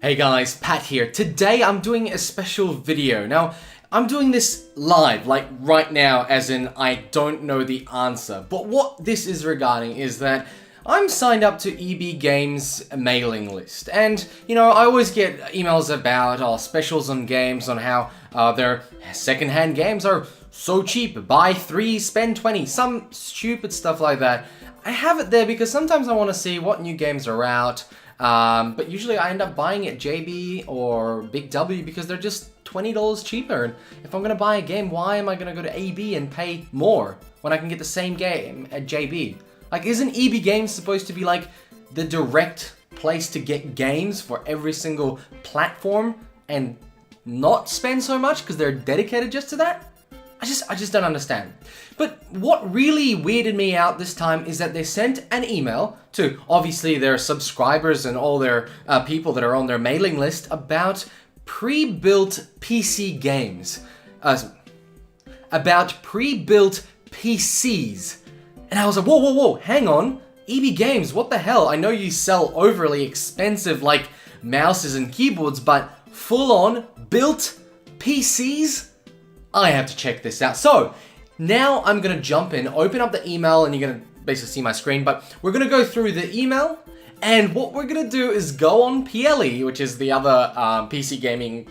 Hey guys, Pat here. Today I'm doing a special video. Now, I'm doing this live, like right now, as in I don't know the answer. But what this is regarding is that I'm signed up to EB Games mailing list. And, you know, I always get emails about specials on games, on how their secondhand games are so cheap. Buy 3, spend 20, some stupid stuff like that. I have it there because sometimes I want to see what new games are out. But usually I end up buying at JB or Big W because they're just $20 cheaper. And if I'm going to buy a game, why am I going to go to AB and pay more when I can get the same game at JB? Like, isn't EB Games supposed to be like the direct place to get games for every single platform and not spend so much because they're dedicated just to that? I just don't understand. But what really weirded me out this time is that they sent an email to obviously their subscribers and all their people that are on their mailing list about pre-built PC games. About pre-built PCs. And I was like, whoa, hang on. EB Games, what the hell? I know you sell overly expensive like mouses and keyboards, but full-on built PCs? I have to check this out. So now I'm going to jump in, open up the email, and you're going to basically see my screen, but we're going to go through the email, and what we're going to do is go on PLE, which is the other PC gaming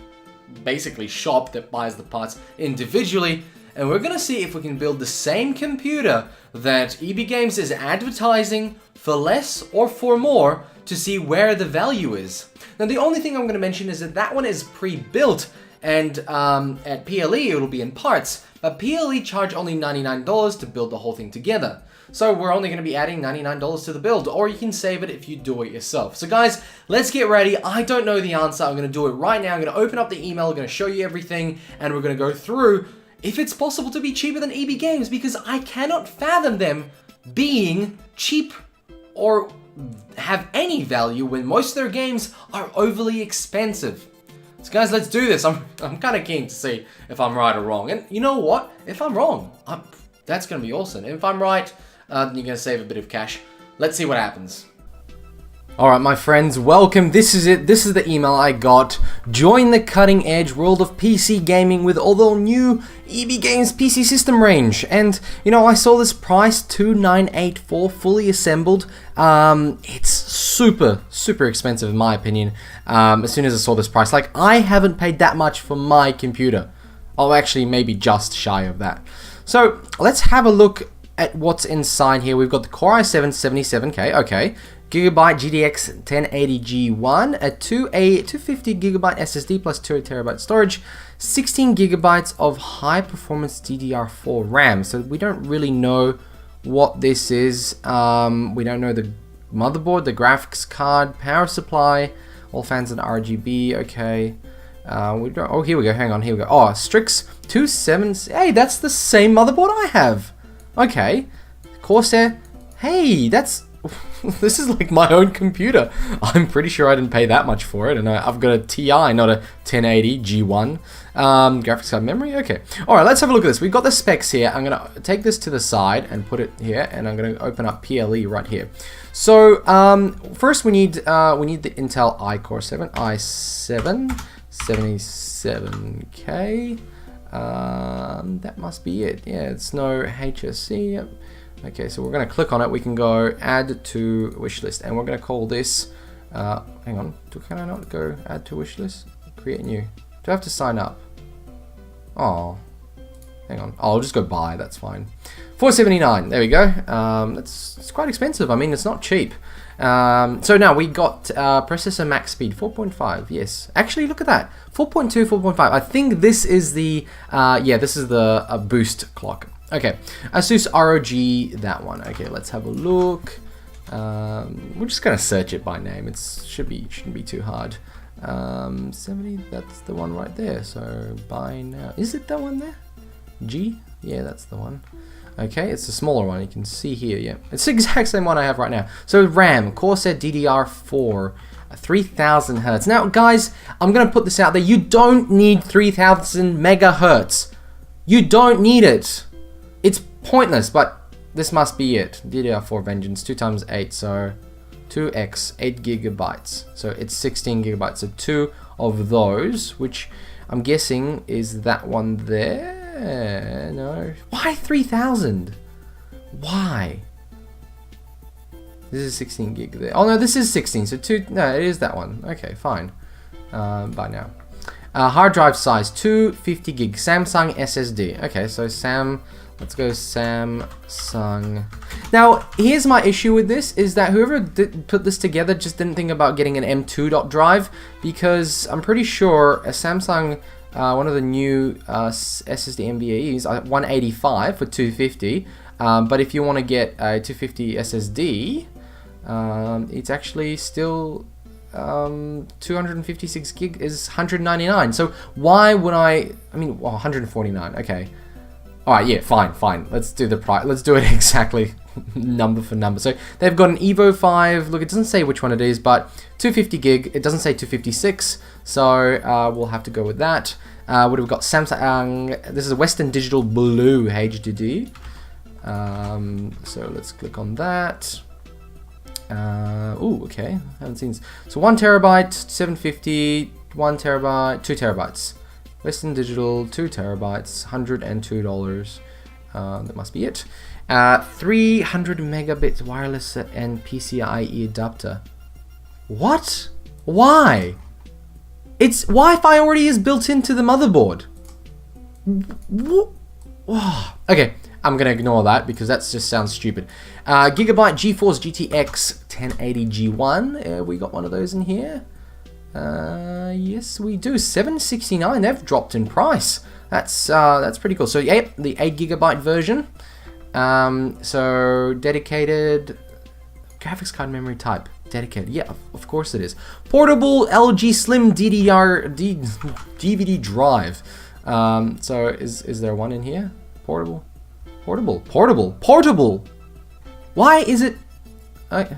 basically shop that buys the parts individually, and we're going to see if we can build the same computer that EB Games is advertising for less or for more to see where the value is. Now the only thing I'm going to mention is that that one is pre-built, and at PLE it'll be in parts, but PLE charge only $99 to build the whole thing together. So we're only going to be adding $99 to the build, or you can save it if you do it yourself. So guys, let's get ready. I don't know the answer. I'm going to do it right now. I'm going to open up the email, I'm going to show you everything, and we're going to go through if it's possible to be cheaper than EB Games, because I cannot fathom them being cheap or have any value when most of their games are overly expensive. So guys, let's do this. I'm kind of keen to see if I'm right or wrong. And you know what? If I'm wrong, that's going to be awesome. And if I'm right, then you're going to save a bit of cash. Let's see what happens. Alright, my friends, welcome. This is it. This is the email I got. Join the cutting edge world of PC gaming with all the new EB Games PC system range. And, you know, I saw this price, $2,984, fully assembled. It's super expensive in my opinion. As soon as I saw this price, like, I haven't paid that much for my computer. Oh, actually, maybe just shy of that. So, let's have a look at what's inside here. We've got the Core i7 77K, okay. Gigabyte Geforce Gtx 1080G1, a 250 gigabyte SSD plus 2 terabyte storage, 16 gigabytes of high performance DDR4 RAM. So we don't really know what this is. We don't know the motherboard, the graphics card, power supply, all fans and RGB. Okay. Oh, here we go. Hang on. Here we go. Oh, Strix 270. Hey, that's the same motherboard I have. Okay. Corsair. Hey, that's. This is like my own computer. I'm pretty sure I didn't pay that much for it, and I've got a TI, not a 1080 G1. Graphics card memory, okay. Alright, let's have a look at this. We've got the specs here. I'm going to take this to the side and put it here, and I'm going to open up PLE right here. So, first we need the Intel iCore 7, i7 77K. That must be it. Yeah, it's no HSC. Yep. Okay, so we're going to click on it. We can go add to wish list, and we're going to call this, hang on, can I not go add to wish list? Create new. Do I have to sign up? Oh, hang on. Oh, I'll just go buy, that's fine. $479, there we go. It's quite expensive. I mean, it's not cheap. So now we got processor max speed 4.5. Yes, actually look at that, 4.2, 4.5. I think this is the this is the boost clock. Okay, Asus ROG, that one. Okay, let's have a look. We're just gonna search it by name. It shouldn't be too hard. 70, that's the one right there. So buy now. Is it that one there? G? Yeah, that's the one. Okay, it's the smaller one. You can see here. Yeah, it's the exact same one I have right now. So RAM, Corsair DDR4. 3000 hertz. Now, guys, I'm gonna put this out there. You don't need 3000 megahertz. You don't need it. It's pointless, but this must be it. DDR4 Vengeance, 2 times 8, so 2x, 8 gigabytes. So it's 16 gigabytes. So 2 of those, which I'm guessing is that one there. No. Why 3000? Why? This is 16 gig there. Oh no, this is 16. So 2. No, it is that one. Okay, fine. By now. Hard drive size 250 gig. Samsung SSD. Okay, so let's go Samsung. Now, here's my issue with this, is that whoever put this together just didn't think about getting an M2 drive, because I'm pretty sure a Samsung, one of the new SSD NVMe's, 185 for 250, but if you want to get a 250 SSD, it's actually still 256 gig is 199. So why would I mean, well, 149, okay. Alright, yeah, fine. Let's do the price. Let's do it exactly number for number. So they've got an Evo 5. Look, it doesn't say which one it is, but 250 gig. It doesn't say 256. So we'll have to go with that. What have we got? Samsung. This is a Western Digital Blue HDD. So let's click on that. Oh, okay. I haven't seen this. So 1 terabyte, 750, 1 terabyte, 2 terabytes. Western Digital, 2 terabytes, $102. That must be it. 300 megabits wireless and PCIe adapter. What? Why? It's Wi-Fi already is built into the motherboard. Okay, I'm gonna ignore that because that just sounds stupid. Gigabyte Geforce GTX 1080 G1. We got one of those in here. Yes, we do. $769. They've dropped in price. That's pretty cool. So yeah, the 8 gigabyte version. So dedicated graphics card memory type. Dedicated. Yeah, of course it is. Portable LG Slim DVD drive. So is there one in here? Portable. Why is it? Okay.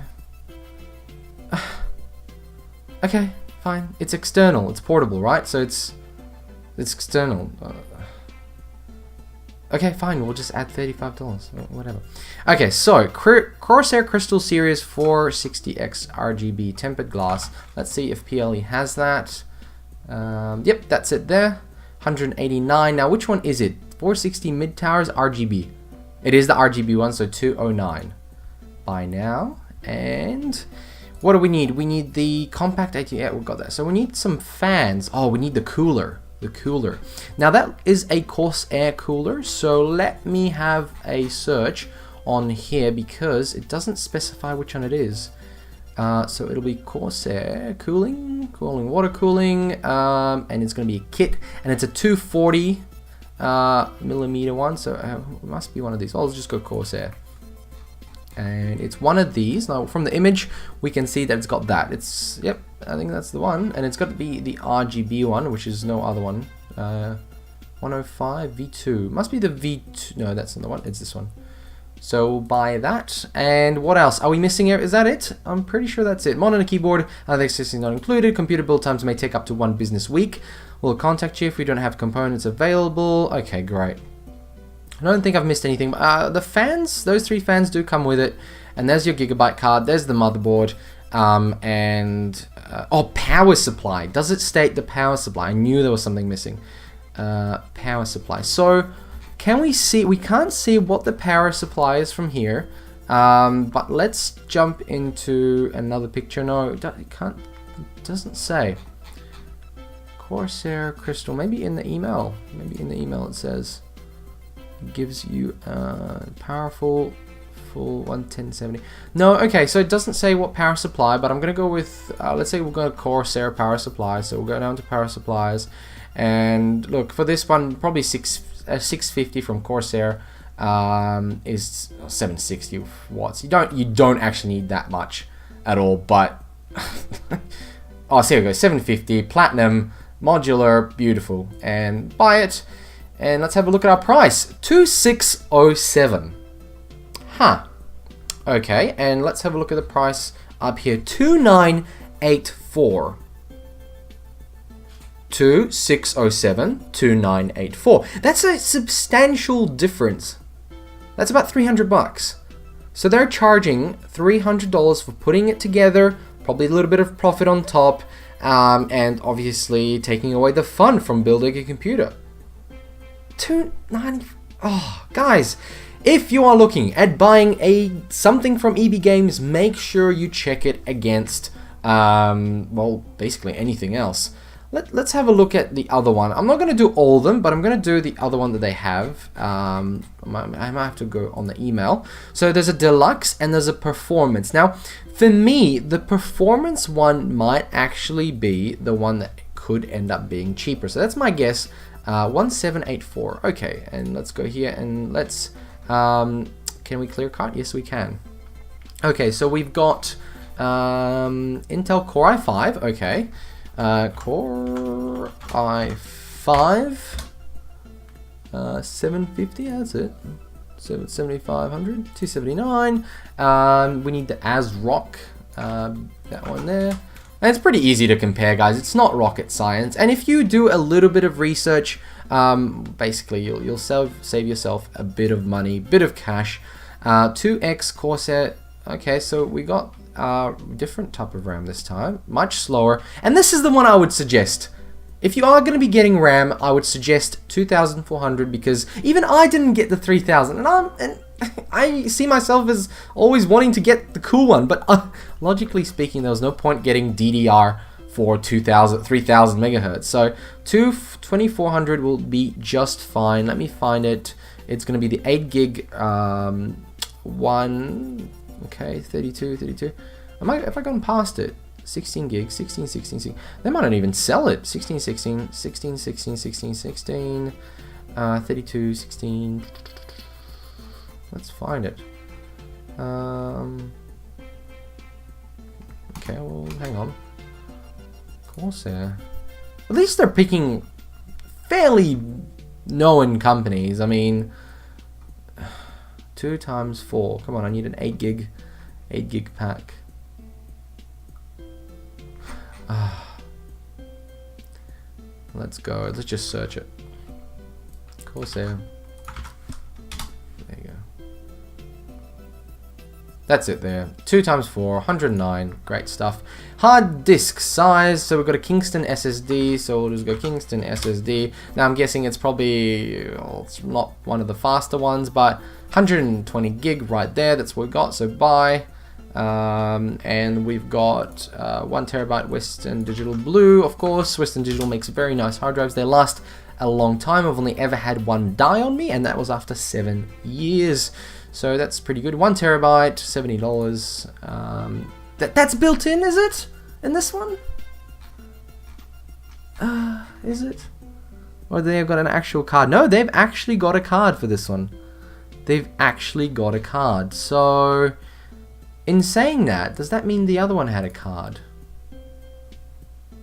Fine. It's external. It's portable, right? So it's external. Okay, fine. We'll just add $35. Whatever. Okay, so Corsair Crystal Series 460X RGB tempered glass. Let's see if PLE has that. Yep, that's it there. 189. Now, which one is it? 460 mid towers RGB. It is the RGB one, so 209 by now. And what do we need? We need the compact 80. Yeah, we've got that. So we need some fans. Oh, we need the cooler. Now that is a Corsair cooler. So let me have a search on here because it doesn't specify which one it is. So it'll be Corsair cooling, water cooling, and it's going to be a kit, and it's a 240 millimeter one. So it must be one of these. I'll just go Corsair. And it's one of these. Now from the image we can see that it's got that. It's, yep, I think that's the one. And it's got to be the RGB one, which is no other one. 105 V2. Must be the V2. No, that's not the one. It's this one. So buy that. And what else? Are we missing it? Is that it? I'm pretty sure that's it. Monitor, keyboard, other accessories not included. Computer build times may take up to 1 business week. We'll contact you if we don't have components available. Okay, great. I don't think I've missed anything. The fans, those 3 fans do come with it. And there's your Gigabyte card. There's the motherboard. Oh, power supply. Does it state the power supply? I knew there was something missing. Power supply. So, can we see? We can't see what the power supply is from here. But let's jump into another picture. No, it can't. It doesn't say. Corsair Crystal. Maybe in the email. Maybe in the email it says. Gives you powerful full 11070. No, okay, so it doesn't say what power supply, but I'm gonna go with let's say we'll go to Corsair power supply. So we'll go down to power supplies, and look for this one, probably 650 from Corsair is 760 watts. You don't actually need that much at all, but oh, so here we go, 750 platinum modular, beautiful, and buy it. And let's have a look at our price. 2607. Huh. Okay, and let's have a look at the price up here. 2984. 2607, 2984. That's a substantial difference. That's about $300. So they're charging $300 for putting it together, probably a little bit of profit on top, and obviously taking away the fun from building a computer. $290. Oh, guys, if you are looking at buying something from EB Games, make sure you check it against, well, basically anything else. Let's have a look at the other one. I'm not going to do all of them, but I'm going to do the other one that they have. I might have to go on the email. So there's a deluxe and there's a performance. Now, for me, the performance one might actually be the one that could end up being cheaper. So that's my guess. 1784. Okay, and let's go here and let's... can we clear cut? Yes, we can. Okay, so we've got Intel Core i5. Okay. Core i5 750, that's it. 7500, 279. We need the ASRock, that one there. And it's pretty easy to compare, guys. It's not rocket science. And if you do a little bit of research, basically you'll save yourself a bit of money, bit of cash. 2X Corsair. Okay, so we got different type of RAM this time, much slower, and this is the one I would suggest. If you are going to be getting RAM, I would suggest 2400, because even I didn't get the 3000, and I see myself as always wanting to get the cool one, but logically speaking, there was no point getting DDR for 3000 megahertz. So 2400 will be just fine. Let me find it. It's going to be the 8 gig one. Okay, 32. Have I gone past it? 16 gigs, 16. They might not even sell it. 16, 32, 16. Let's find it. Okay, well, hang on. Corsair. At least they're picking fairly known companies. I mean, 2 times 4. Come on, I need an 8 gig pack. Let's go. Let's just search it. Corsair. There you go. That's it there. 2 times 4, 109. Great stuff. Hard disk size. So we've got a Kingston SSD. So we'll just go Kingston SSD. Now I'm guessing it's probably, well, it's not one of the faster ones, but 120 gig right there. That's what we got. So buy. And we've got 1 terabyte Western Digital Blue. Of course, Western Digital makes very nice hard drives. They last a long time. I've only ever had one die on me, and that was after 7 years. So that's pretty good. 1 terabyte, $70. That's built in, is it? In this one? Is it? Or they've got an actual card? No, they've actually got a card for this one. They've actually got a card. So, in saying that, does that mean the other one had a card?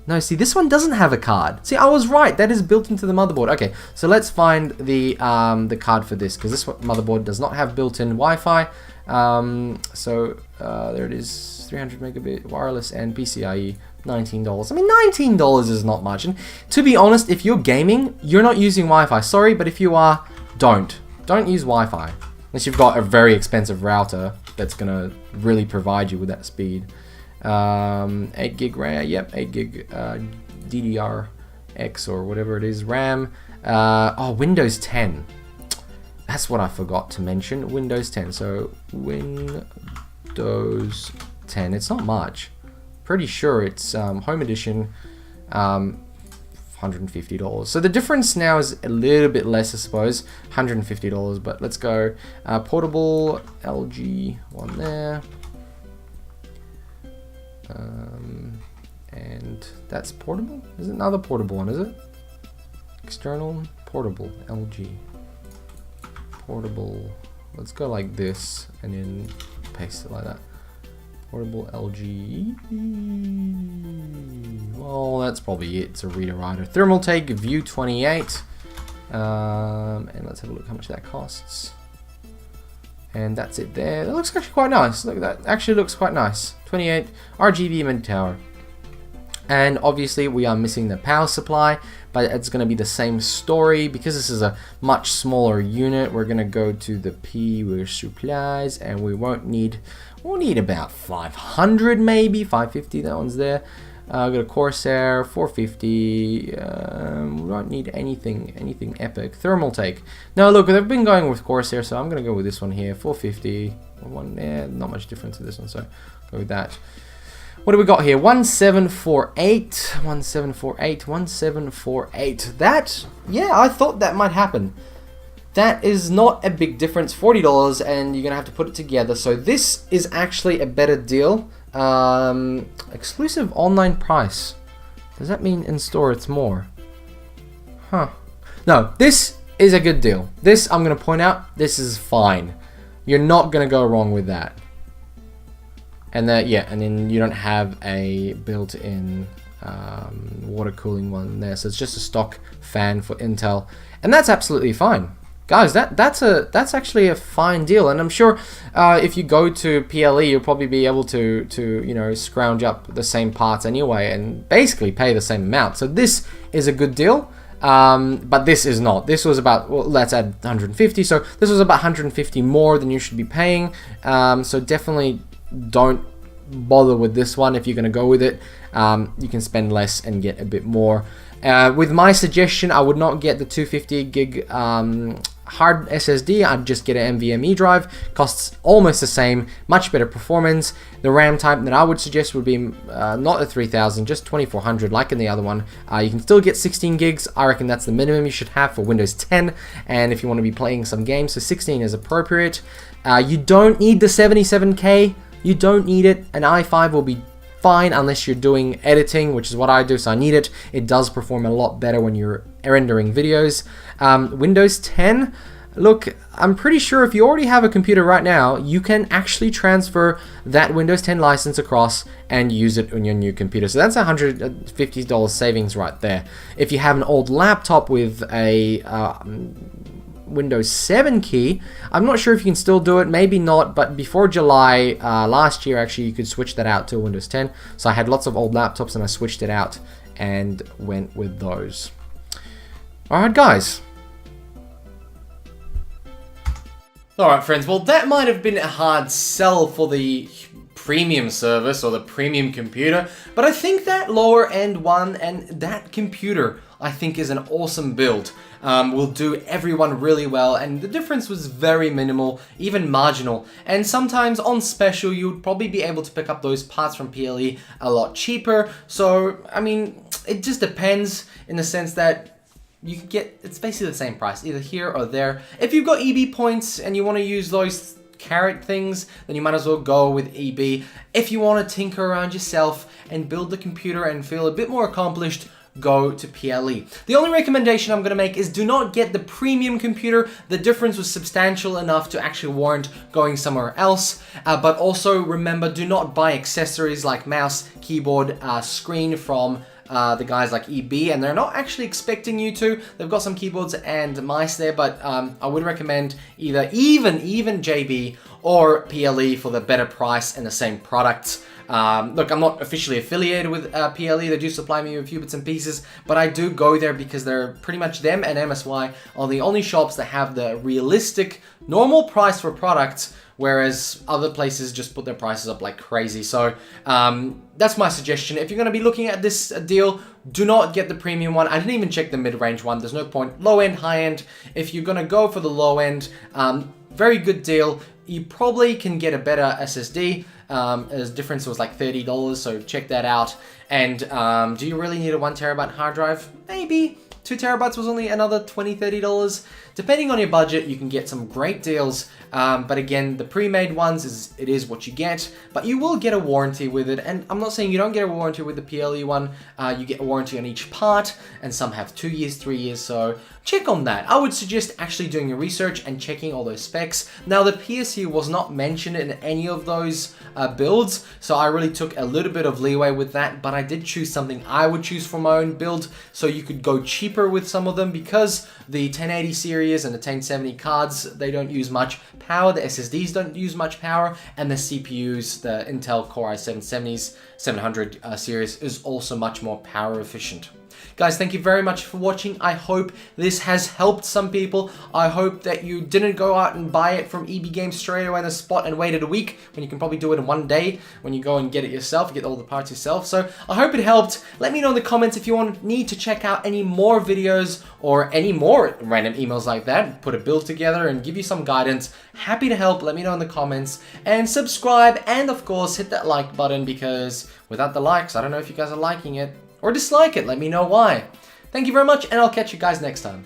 No, see, this one doesn't have a card. See, I was right. That is built into the motherboard. Okay, so let's find the card for this, because this motherboard does not have built-in Wi-Fi. There it is, 300 megabit wireless and PCIe, $19. I mean, $19 is not much. And to be honest, if you're gaming, you're not using Wi-Fi. Sorry, but if you are, don't use Wi-Fi unless you've got a very expensive router that's gonna really provide you with that speed. 8 gig RAM, yep, 8 gig DDR-X or whatever it is, RAM. Windows 10. That's what I forgot to mention, Windows 10. So, Windows 10, it's not much. Pretty sure it's Home Edition, $150. So the difference now is a little bit less, I suppose, $150, but let's go portable LG one there. And that's portable? Is it another portable one, is it? External, portable, LG. Portable, let's go like this and then paste it like that. Portable LG. Well, that's probably it. It's a reader writer. Thermaltake View 28. And let's have a look how much that costs. And that's it there. That looks actually quite nice. Look, that actually looks quite nice. 28 RGB mid tower. And obviously we are missing the power supply, but it's going to be the same story. Because this is a much smaller unit, we're going to go to the P with supplies, and we'll need about 500, maybe 550. That one's there. Got a Corsair 450. We don't need anything epic. Thermal take. No, look, I've been going with Corsair, so I'm gonna go with this one here. 450. Not much difference to this one, so go with that. What do we got here? 1748. 1748. 1748. That, yeah, I thought that might happen. That is not a big difference. $40, and you're gonna have to put it together. So this is actually a better deal. Exclusive online price. Does that mean in store it's more? Huh. No, this is a good deal. This, I'm going to point out, this is fine. You're not going to go wrong with that. And that, yeah, and then you don't have a built-in water cooling one there. So it's just a stock fan for Intel. And that's absolutely fine. Guys, that's actually a fine deal, and I'm sure if you go to PLE, you'll probably be able to you know, scrounge up the same parts anyway, and basically pay the same amount. So this is a good deal, but this is not. This was about, well, let's add 150. So this was about 150 more than you should be paying. So definitely don't bother with this one if you're going to go with it. You can spend less and get a bit more. With my suggestion, I would not get the 250 gig hard SSD. I'd just get an NVMe drive. Costs almost the same, much better performance. The RAM type that I would suggest would be not a 3000, just 2400 like in the other one. You can still get 16 gigs. I reckon that's the minimum you should have for Windows 10, and if you want to be playing some games, so 16 is appropriate. You don't need the 77K. You don't need it. An i5 will be fine unless you're doing editing, which is what I do, so I need it. It does perform a lot better when you're rendering videos. Windows 10, look, I'm pretty sure if you already have a computer right now, you can actually transfer that Windows 10 license across and use it on your new computer. So that's $150 savings right there. If you have an old laptop with a Windows 7 key, I'm not sure if you can still do it, maybe not, but before July last year, actually, you could switch that out to Windows 10. So I had lots of old laptops and I switched it out and went with those. Alright, guys. Alright, friends, well, that might have been a hard sell for the premium service or the premium computer, but I think that lower end one and that computer, I think, is an awesome build. Will do everyone really well, and the difference was very minimal, even marginal. And sometimes on special, you'd probably be able to pick up those parts from PLE a lot cheaper. So, I mean, it just depends in the sense that you could get, it's basically the same price, either here or there. If you've got EB points and you want to use those carrot things, then you might as well go with EB. If you want to tinker around yourself and build the computer and feel a bit more accomplished, go to PLE. The only recommendation I'm going to make is do not get the premium computer. The difference was substantial enough to actually warrant going somewhere else. But also remember, do not buy accessories like mouse, keyboard, screen from the guys like EB, and they're not actually expecting you to. They've got some keyboards and mice there, but I would recommend either even JB or PLE for the better price and the same products. Look, I'm not officially affiliated with PLE. They do supply me with a few bits and pieces, but I do go there because they're pretty much, them and MSY are the only shops that have the realistic normal price for products, whereas other places just put their prices up like crazy. So that's my suggestion. If you're going to be looking at this deal, do not get the premium one. I didn't even check the mid-range one. There's no point. Low end, high end. If you're going to go for the low end, very good deal. You probably can get a better SSD. The difference was like $30, so check that out. And do you really need a 1 terabyte hard drive? Maybe. 2 terabytes was only another $20, $30. Depending on your budget, you can get some great deals. But again, the pre-made ones, it is what you get, but you will get a warranty with it. And I'm not saying you don't get a warranty with the PLE one. You get a warranty on each part, and some have 2 years, 3 years, so check on that. I would suggest actually doing your research and checking all those specs. Now, the PSU was not mentioned in any of those builds, so I really took a little bit of leeway with that, but I did choose something I would choose for my own build, so you could go cheaper with some of them, because the 1080 series and the 1070 cards, they don't use much power, the SSDs don't use much power, and the CPUs, the Intel Core i7 700 series, is also much more power efficient. Guys, thank you very much for watching. I hope this has helped some people. I hope that you didn't go out and buy it from EB Games straight away on the spot and waited a week when you can probably do it in one day when you go and get it yourself, get all the parts yourself. So I hope it helped. Let me know in the comments if you need to check out any more videos or any more random emails like that, put a build together and give you some guidance. Happy to help. Let me know in the comments, and subscribe, and of course hit that like button, because without the likes, I don't know if you guys are liking it or dislike it. Let me know why. Thank you very much, and I'll catch you guys next time.